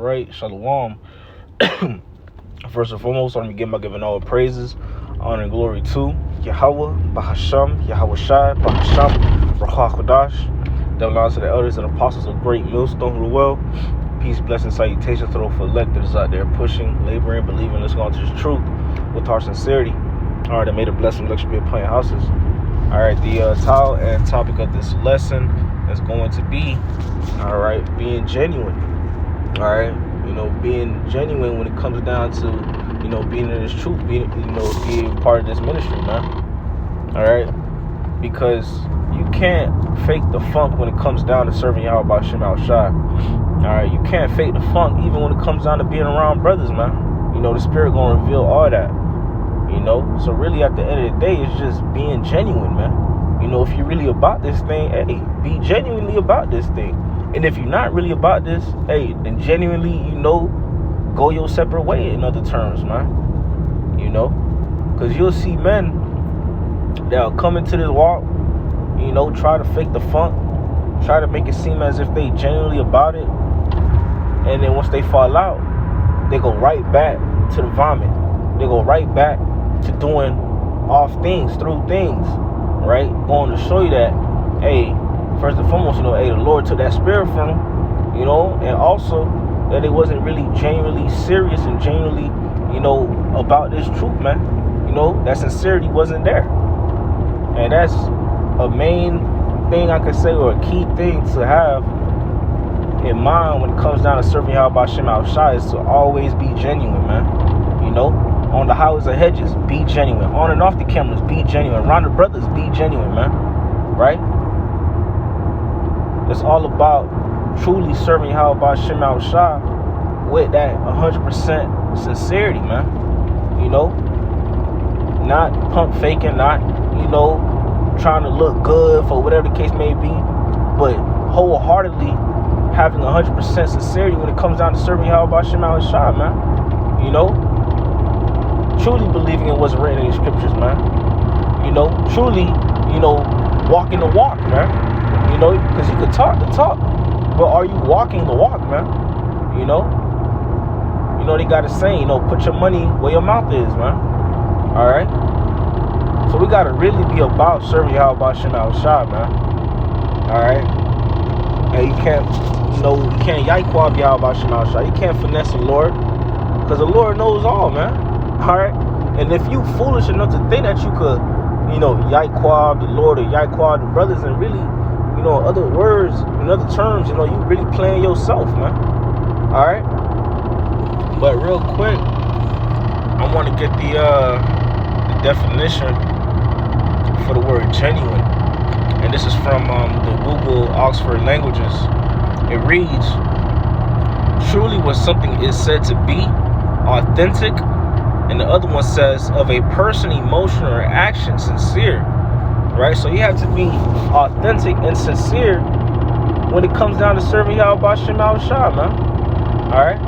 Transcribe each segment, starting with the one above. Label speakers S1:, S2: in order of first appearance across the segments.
S1: right? Shalom. First and foremost, let me begin by giving all praises, honor, and glory to Yahweh, Bahasham, Yahweh Shai, Bahasham, Ruach HaKodesh. Double honor to the elders and apostles of great millstone of the well. Peace, blessing, salutations to those electors out there pushing, laboring, believing, let's go on to this truth with our sincerity. All right, I made a blessing lecture be upon your houses. All right, the title and topic of this lesson is going to be, all right, being genuine. All right, being genuine when it comes down to, being in this truth, being part of this ministry, man. All right, because you can't fake the funk when it comes down to serving Yahweh Shema Shai. All right, you can't fake the funk even when it comes down to being around brothers, man. The Spirit gonna reveal all that. So really at the end of the day, it's just being genuine, man. If you're really about this thing, hey, be genuinely about this thing. And if you're not really about this, hey, then genuinely, go your separate way, in other terms, man. Because you'll see men that'll come into this walk, try to fake the funk, try to make it seem as if they genuinely about it. And then once they fall out, they go right back to the vomit. They go right back to doing off things, through things, right? Going to show you that, hey, first and foremost, hey, the Lord took that spirit from them, and also that it wasn't really genuinely serious and genuinely, about this truth, man. That sincerity wasn't there. And that's a main thing I could say, or a key thing to have in mind when it comes down to serving Yahweh Shema Shai, is to always be genuine, man. On the highways and hedges, be genuine. On and off the cameras, be genuine. Around the brothers, be genuine, man. Right? It's all about truly serving Yahweh Shema Shai with that 100% sincerity, man. Not pump faking, not, trying to look good for whatever the case may be, but wholeheartedly having 100% sincerity when it comes down to serving Yahweh Shema Shai, man. Truly believing in what's written in the scriptures, man. Truly, walking the walk, man. Because you can talk the talk, but are you walking the walk, man? They got a saying, put your money where your mouth is, man. All right? So we got to really be about serving Yahweh Shema Shai, man. All right? And you can't, you can't yikwab Yahweh Shema Shai. You can't finesse the Lord, because the Lord knows all, man. All right? And if you foolish enough to think that you could, yikwab the Lord or yikwab the brothers, and really, in other words, in other terms, you really playing yourself, man. All right? But real quick, I want to get the definition for the word genuine. And this is from the Google Oxford Languages. It reads, truly what something is said to be, authentic, and the other one says of a person, emotion, or action, sincere. Right? So you have to be authentic and sincere when it comes down to serving Yahweh Shema Shai, man. Alright?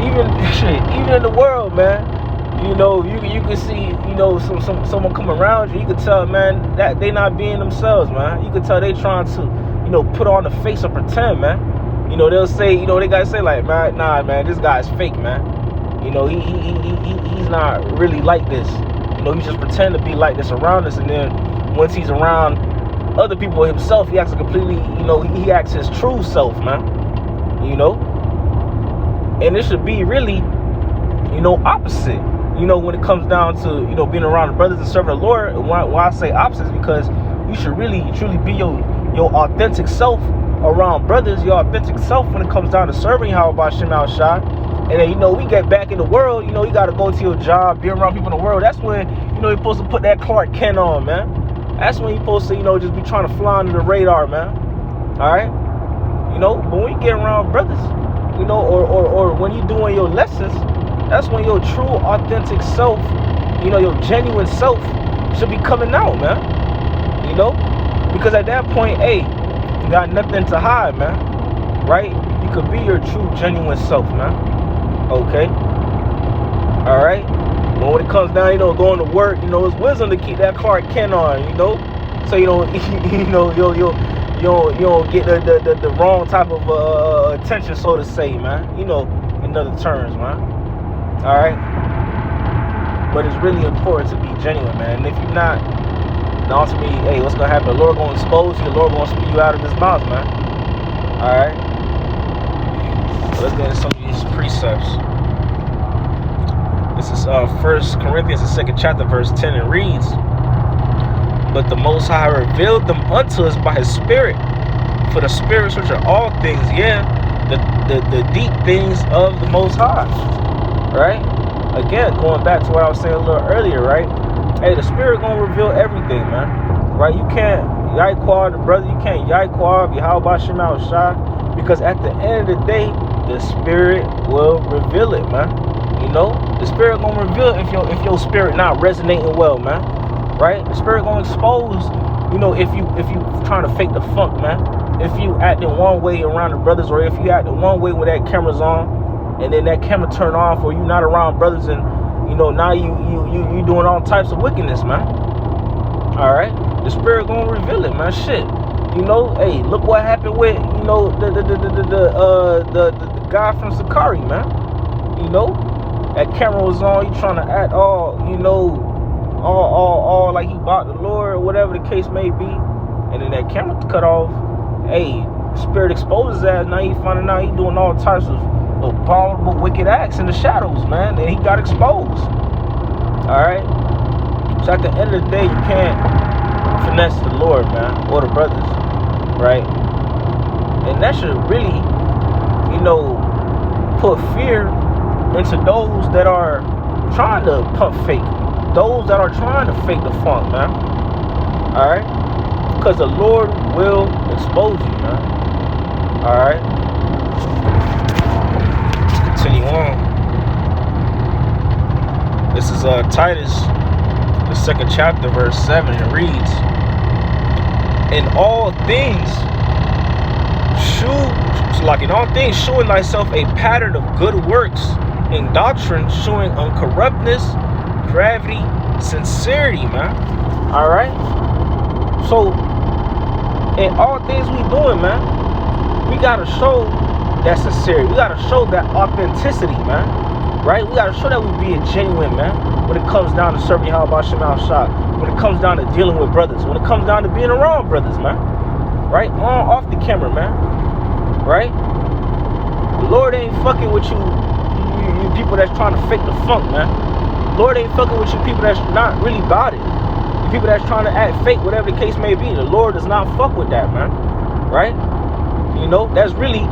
S1: Even in the world, man, you can see, someone come around you, you can tell, man, that they not being themselves, man. You can tell they trying to, put on the face or pretend, man. They'll say, they gotta say, like, man, nah, man, this guy's fake, man. He's not really like this. He just pretend to be like this around us, and then once he's around other people himself, he acts completely, he acts his true self, man. And it should be really, opposite. When it comes down to, being around the brothers and serving the Lord. And why I say opposite is because you should really, truly be your authentic self around brothers, your authentic self when it comes down to serving Yahweh Shema Shai. And then, we get back in the world, you got to go to your job, be around people in the world. That's when, you're supposed to put that Clark Kent on, man. That's when you're supposed to, just be trying to fly under the radar, man. All right? But when you get around brothers, or when you're doing your lessons, that's when your true, authentic self, your genuine self should be coming out, man. Because at that point, hey, you got nothing to hide, man. Right? You could be your true, genuine self, man. Okay? All right? But when it comes down, going to work, it's wisdom to keep that Clark Kent on, So, don't get the wrong type of attention, so to say, man. In other terms, man. All right. But it's really important to be genuine, man. And if you're not, ultimately, hey, what's gonna happen? The Lord gonna expose you. The Lord gonna spew you out of His mouth, man. All right. So let's get into some of these precepts. This is 1 Corinthians, the 2nd chapter, verse 10, and reads, "But the Most High revealed them unto us by His Spirit. For the Spirit searcheth all things, the deep things of the Most High." Right? Again, going back to what I was saying a little earlier, right? Hey, the Spirit gonna reveal everything, man. Right? You can't Yahweh the brother. You can't Yahweh Yahweh Shema Shai, because at the end of the day, the Spirit will reveal it, man. The Spirit gonna reveal if your spirit not resonating well, man. Right? The Spirit gonna expose, if you trying to fake the funk, man. If you acting one way around the brothers, or if you acting one way when that camera's on, and then that camera turn off, or you not around brothers, and now you doing all types of wickedness, man. All right, the Spirit gonna reveal it, man. Shit, hey, look what happened with the guy from Sakari, man. That camera was on. You trying to act all like he bought the Lord, or whatever the case may be, and then that camera cut off. Hey, the Spirit exposes that. Now he finding out he doing all types of abominable, wicked acts in the shadows, man, and he got exposed. All right. So at the end of the day, you can't finesse the Lord, man, or the brothers, right? And that should really, put fear into those that are trying to pump fake, those that are trying to fake the funk, man. All right, because the Lord will expose you, man. All right, let's continue on. This is Titus, the 2nd chapter, verse 7. It reads, "In all things, showing thyself a pattern of good works, in doctrine, showing uncorruptness, gravity, sincerity," man. All right. So, in all things we doing, man, we gotta show that sincerity. We gotta show that authenticity, man. Right? We gotta show that we being genuine, man. When it comes down to serving Yahweh Shema Shai, when it comes down to dealing with brothers, when it comes down to being around brothers, man. Right? Off the camera, man. Right? The Lord ain't fucking with you people that's trying to fake the funk, man. The Lord ain't fucking with you people that's not really about it. The people that's trying to act fake, whatever the case may be. The Lord does not fuck with that, man. Right? That's really,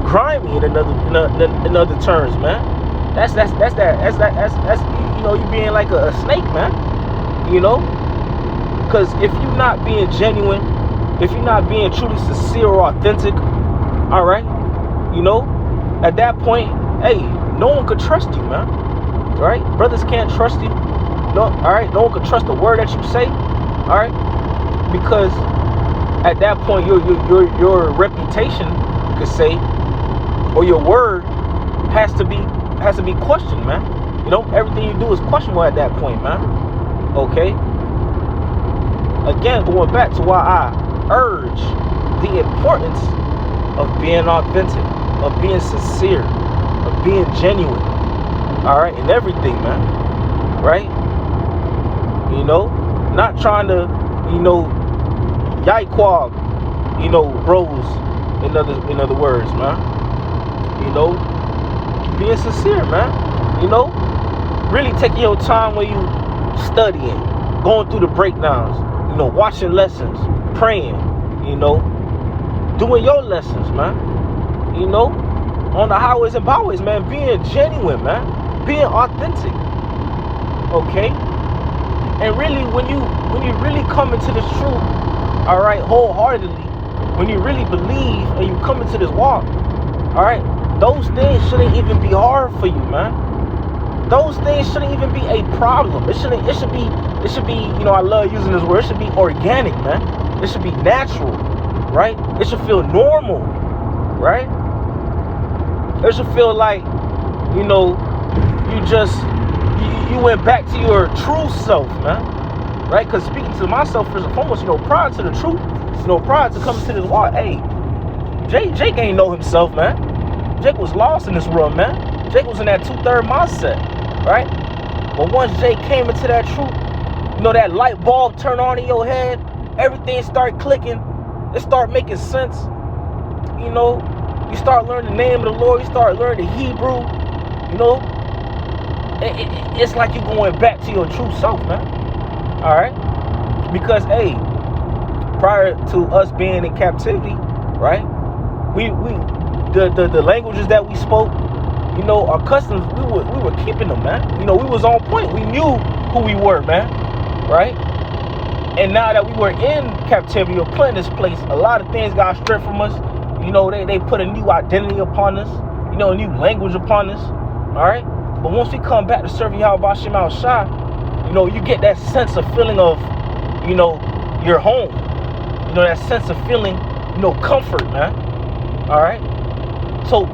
S1: grimy in other terms, man. That's you being like a snake, man. Because if you're not being genuine, if you're not being truly sincere or authentic, all right, at that point, hey, no one could trust you, man. All right, brothers can't trust you. No, all right, no one could trust the word that you say, all right, because at that point, your reputation, you could say, or your word has to be questioned, man. Everything you do is questionable at that point, man. Okay. Again, going back to why I urge the importance of being authentic, of being sincere, of being genuine. All right, in everything, man. Right? Not trying to, Yahweh, bros. In other words, man. Being sincere, man. Really taking your time when you studying, going through the breakdowns, watching lessons, praying, doing your lessons, man. On the highways and byways, man, being genuine, man, being authentic. Okay? And really, when you really come into this truth, all right, wholeheartedly, when you really believe and you come into this walk, all right, those things shouldn't even be hard for you, man. Those things shouldn't even be a problem. It should be, I love using this word, it should be organic, man. It should be natural, right? It should feel normal, right? It should feel like, you went back to your true self, man. Right? Because speaking to myself, first and foremost, prior to the truth, You know, prior to coming to this walk, hey, Jake ain't know himself, man. Jake was lost in this world, man. Jake was in that 2/3 mindset, right? But once Jake came into that truth, you know, that light bulb turned on in your head, everything started clicking, it started making sense. You know, you start learning the name of the Lord, you start learning the Hebrew, you know. It's like you're going back to your true self, man. All right? Because, hey, prior to us being in captivity, right? The languages that we spoke, you know, our customs, we were keeping them, man. You know, we was on point. We knew who we were, man. Right? And now that we were in captivity or put in this place, a lot of things got stripped from us. You know, they put a new identity upon us, you know, a new language upon us. All right? But once we come back to serve Yahweh Hashem Al Shai, you know, you get that sense of feeling of, you know, your home. You know, that sense of feeling, you know, comfort, man. All right? So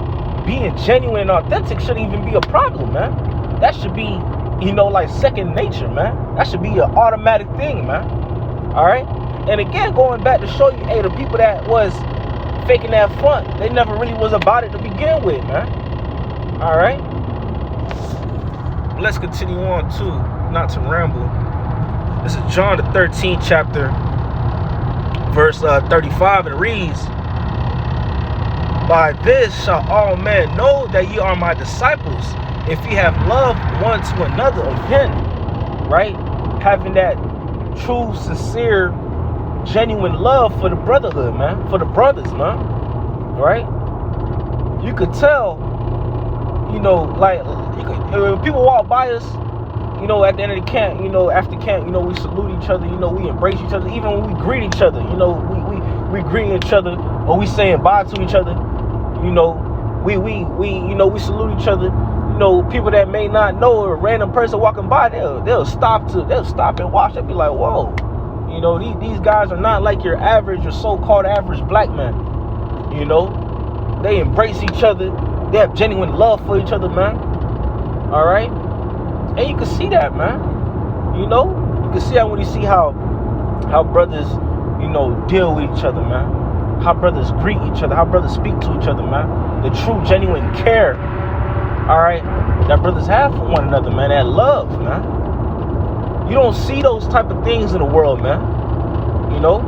S1: being genuine and authentic shouldn't even be a problem, man. That should be, you know, like second nature, man. That should be an automatic thing, man. All right? And again, going back to show you, hey, the people that was faking that front, they never really was about it to begin with, man. All right? Let's continue on, too, not to ramble. This is John the 13th chapter, verse 35, and it reads, "By this shall all men know that ye are my disciples, if ye have love one to another." Again, right? Having that true, sincere, genuine love for the brotherhood, man. For the brothers, man. Right? You could tell, you know, like, when people walk by us, you know, at the end of the camp, you know, after camp, you know, we salute each other, you know, we embrace each other. Even when we greet each other, you know, we greet each other, or we saying bye to each other. You know, we you know, we salute each other. You know, people that may not know, a random person walking by, they'll stop and watch. They'll be like, whoa, you know, these guys are not like your average or so-called average black man. You know, they embrace each other. They have genuine love for each other, man. All right, and you can see that, man. You know, you can see that when you see how brothers, you know, deal with each other, man. How brothers greet each other, how brothers speak to each other, man. The true, genuine care, all right, that brothers have for one another, man. That love, man. You don't see those type of things in the world, man. You know,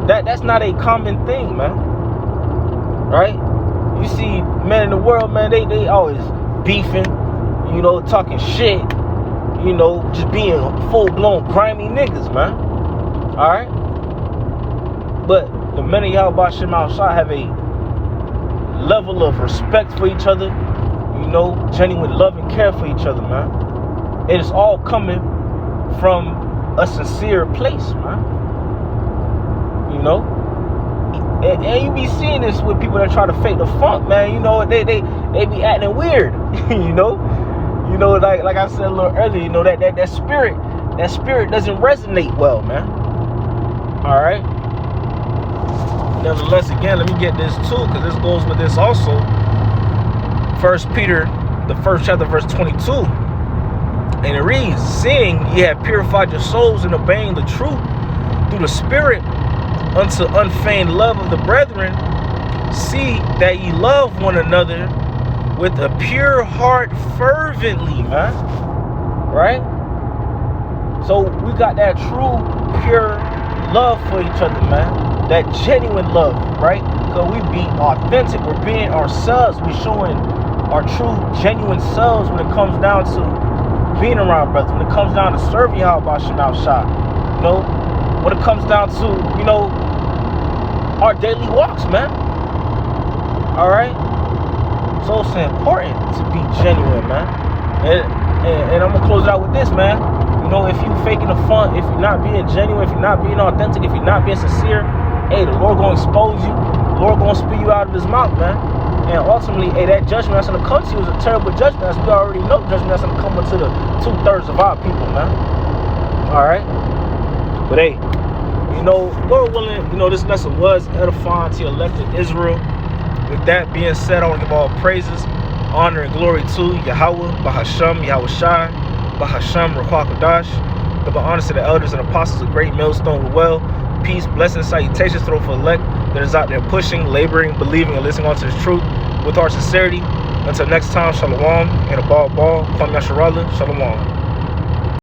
S1: that's not a common thing, man. Right? You see men in the world, man, they always beefing, you know, talking shit, you know, just being full-blown grimy niggas, man. All right? But the men of Yahweh Hashem Al Shai have a level of respect for each other, you know, genuine love and care for each other, man. And it's all coming from a sincere place, man. You know? And you be seeing this with people that try to fake the funk, man. You know, they be acting weird, you know? You know, like I said a little earlier, you know, that spirit doesn't resonate well, man. All right? Nevertheless, again, let me get this too, because this goes with this also. 1 Peter, the 1st chapter, verse 22. And it reads, "Seeing ye have purified your souls in obeying the truth through the Spirit unto unfeigned love of the brethren, see that ye love one another with a pure heart fervently," man. Right? So we got that true, pure love for each other, man. That genuine love, right? Because we be authentic. We're being ourselves. We're showing our true, genuine selves when it comes down to being around brothers. When it comes down to serving Yahweh Hashem Al Shai. You know? When it comes down to, you know, our daily walks, man. All right? So it's important to be genuine, man. And I'm going to close it out with this, man. You know, if you faking the fun, if you're not being genuine, if you're not being authentic, if you're not being sincere, hey, the Lord going to expose you. The Lord going to spew you out of his mouth, man. And ultimately, hey, that judgment that's going to come to you is a terrible judgment. As we already know, judgment that's going to come into the 2/3 of our people, man. All right? But hey, you know, Lord willing, you know, this lesson was edifying to elected Israel. With that being said, I want to give all praises, honor, and glory to Yahweh, Bahasham, Yahweh Shai, Bahasham, Ruach HaKodesh. Give honor to the elders and apostles of Great Millstone Well, peace, blessings, salutations through for elect that is out there pushing, laboring, believing, and listening onto this truth with our sincerity. Until next time, shalom, and a ball, Kwame Yasharala, shalom.